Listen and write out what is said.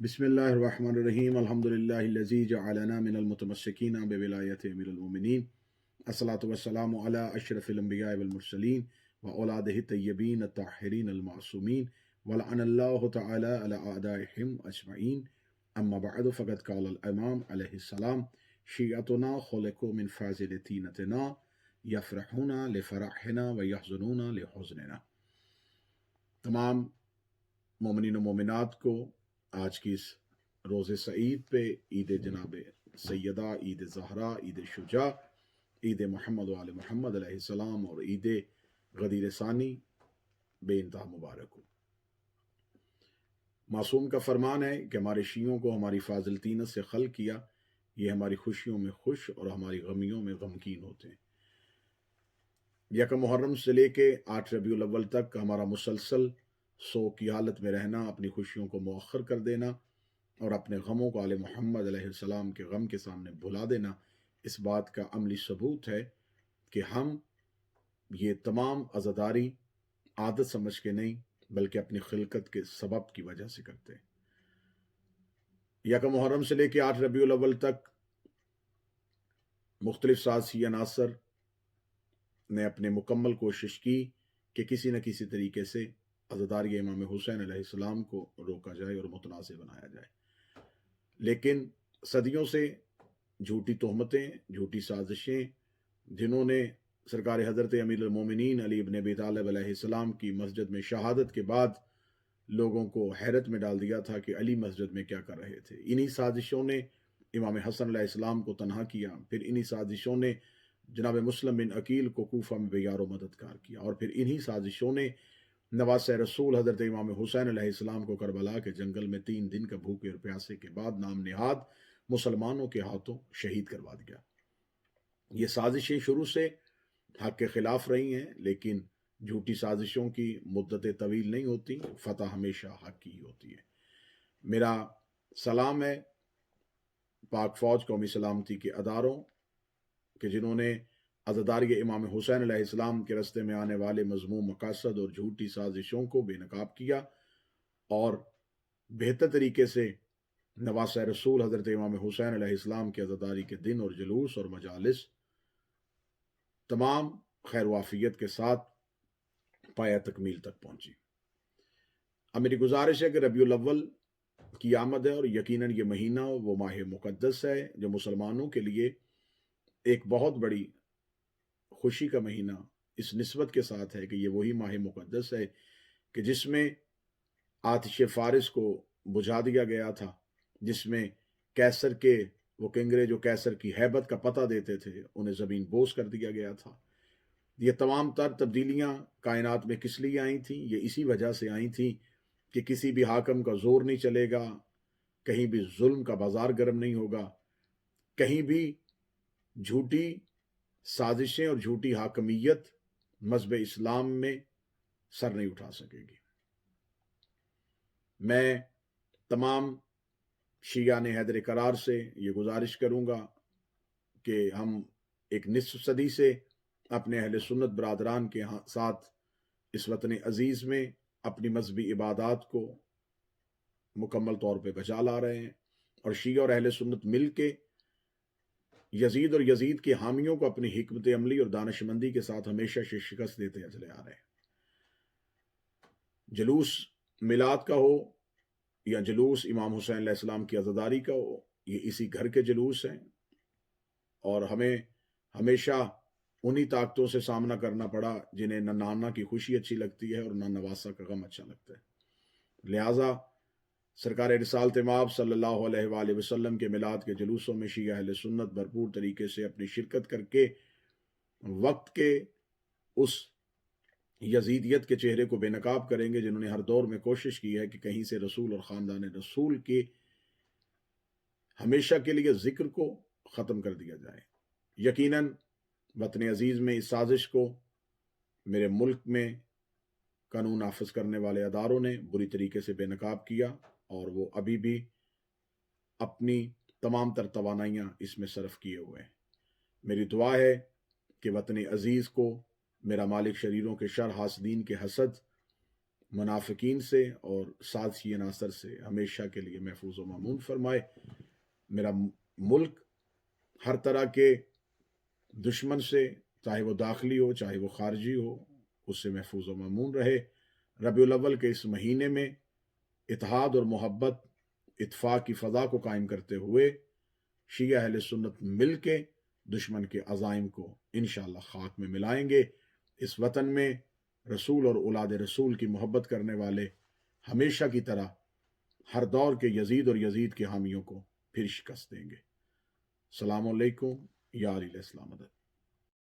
बिस्मिल्लाहिर्रहमानिर्रहीम अल्हम्दुलिल्लाहिल्लज़ी जअलना मिनल मुतमस्सिकीना बिविलायति अमीरुल मोमिनीन अस्सलातु वस्सलामु अला अशरफिल अंबिया वल मुरसलीन व औलादिहि तय्यबीन अत्ताहिरीन अल मासूमीन व लअनल्लाहु तआला अला अअदाइहिम अजमईन अम्मा बअद फ़क़द क़ाल अल इमाम अलैहिस्सलाम शियअतुना खुलिक़ू मिन फ़ाज़िल तीनतिना यफ़रहूना लिफ़रहिना व यहज़ुनूना लिहुज़्निना। तमाम मोमिनीन व मोमिनात को आज की इस रोज़े सईद पे ईद जनाब सैयदा, ईद ज़हरा, ईद शुजा, ईद मोहम्मद वाले मोहम्मद अलैहिस्सलाम और ईद गदीर सानी बेइंतहा मुबारक हो। मासूम का फरमान है कि हमारे शियों को हमारी फाजिल तीनत से खल किया, ये हमारी खुशियों में खुश और हमारी गमियों में गमकीन होते हैं। यकम मुहर्रम से लेके 8 रबीउल अव्वल तक हमारा मुसलसल शोक की हालत में रहना, अपनी खुशियों को मुअख्खर कर देना और अपने गमों को आले मोहम्मद अलैहिस्सलाम के गम के सामने भुला देना, इस बात का अमली सबूत है कि हम ये तमाम अज़ादारी आदत समझ के नहीं बल्कि अपनी खिलकत के सबब की वजह से करते हैं। यकम मुहर्रम से लेकर 8 रबीउल अव्वल तक मुख्तलिफ साज़िशी अनासर ने अपने मुकम्मल कोशिश की कि किसी न किसी तरीके से अज़ादारी इमाम हुसैन अलैहिस्सलाम को रोका जाए और मुतनाज़ बनाया जाए, लेकिन सदियों से झूठी तोहमतें, झूठी साजिशें, जिन्होंने सरकार हज़रत अमीरुल मोमिनीन अली इब्न अबी तालिब अलैहिस्सलाम की मस्जिद में शहादत के बाद लोगों को हैरत में डाल दिया था कि अली मस्जिद में क्या कर रहे थे। इन्हीं साजिशों ने इमाम हसन अलैहिस्सलाम को तनहा किया, फिर इन्हीं साजिशों ने जनाब मुस्लिम बिन अकील को कूफा में बेयारो मददगार किया, और फिर इन्हीं साजिशों ने नवासे रसूल हज़रत इमाम हुसैन अलैहिस्सलाम को करबला के जंगल में 3 दिन का भूखे और प्यासे के बाद नाम निहाद मुसलमानों के हाथों शहीद करवा दिया। ये साजिशें शुरू से हक के खिलाफ रही हैं, लेकिन झूठी साजिशों की मुद्दतें तवील नहीं होती, फतह हमेशा हक की होती है। मेरा सलाम है पाक फौज कौमी सलामती के अदारों कि जिन्होंने अज़ादारी इमाम हुसैन अलैहिस्सलाम के रस्ते में आने वाले मज़मूम मकासद और झूठी साजिशों को बेनकाब किया और बेहतर तरीके से नवासे रसूल हज़रत इमाम हुसैन अलैहिस्सलाम के अज़ादारी के दिन और जुलूस और मजालिस तमाम खैर वाफियत के साथ पाया तकमील तक पहुंची। अब मेरी गुजारिश है कि रबीउल अव्वल की आमद है और यकीनन ये महीना वो माह मुक़द्दस है जो मुसलमानों के लिए एक बहुत बड़ी खुशी का महीना इस निस्बत के साथ है कि ये वही माह मुक़द्दस है कि जिसमें आतिश फारिस को बुझा दिया गया था, जिसमें कैसर के वो किंगरे जो कैसर की हैबत का पता देते थे उन्हें ज़मीन बोस कर दिया गया था। ये तमाम तर तब्दीलियाँ कायनात में किस लिए आई थीं? ये इसी वजह से आई थीं कि किसी भी हाकम का जोर नहीं चलेगा, कहीं भी जुल्म का बाजार गर्म नहीं होगा, कहीं भी झूठी साजिशें और झूठी हाकमियत मज़हब इस्लाम में सर नहीं उठा सकेगी। मैं तमाम शियाने हैदर करार से ये गुजारिश करूँगा कि हम एक निस्फ सदी से अपने अहले सुन्नत बरादरान के साथ इस वतन अजीज़ में अपनी मजहबी इबादात को मुकम्मल तौर पे बचा ला रहे हैं, और शिया और अहले सुन्नत मिल के यजीद और यजीद के हामियों को अपनी हिकमत अमली और दानिशमंदी के साथ हमेशा से शिकस्त देते चले आ रहे हैं। जुलूस मिलाद का हो या जुलूस इमाम हुसैन अलैहिस्सलाम की अज़ादारी का हो, ये इसी घर के जुलूस हैं और हमें हमेशा उन्हीं ताकतों से सामना करना पड़ा जिन्हें न नाना की खुशी अच्छी लगती है और न नवासा का गम अच्छा लगता है। लिहाजा सरकार रिसालत माब सल्लल्लाहु अलैहि वसल्लम के मिलाद के जुलूसों में शिया अहले सुन्नत भरपूर तरीके से अपनी शिरकत करके वक्त के उस यजीदियत के चेहरे को बेनकाब करेंगे जिन्होंने हर दौर में कोशिश की है कि कहीं से रसूल और ख़ानदान रसूल के हमेशा के लिए ज़िक्र को ख़त्म कर दिया जाए। यकीनन वतन अजीज़ में इस साजिश को मेरे मुल्क में कानून नाफिज करने वाले अदारों ने बुरी तरीके से बेनकाब किया और वो अभी भी अपनी तमाम तर तवानाइयाँ इसमें सरफ किए हुए हैं। मेरी दुआ है कि वतन अजीज़ को मेरा मालिक शरीरों के शर हासदीन के हसद منافقین سے اور سازشی عناصر سے ہمیشہ کے لیے محفوظ و مامون فرمائے۔ میرا ملک ہر طرح کے دشمن سے، چاہے وہ داخلی ہو چاہے وہ خارجی ہو، اس سے محفوظ و مامون رہے۔ ربیع الاول کے اس مہینے میں اتحاد اور محبت، اتفاق کی فضا کو قائم کرتے ہوئے شیعہ اہل سنت مل کے دشمن کے عزائم کو انشاءاللہ خاک میں ملائیں گے۔ اس وطن میں رسول اور اولاد رسول کی محبت کرنے والے ہمیشہ کی طرح ہر دور کے یزید اور یزید کے حامیوں کو پھر شکست دیں گے۔ السلام علیکم، یا علی الاسلام مدد۔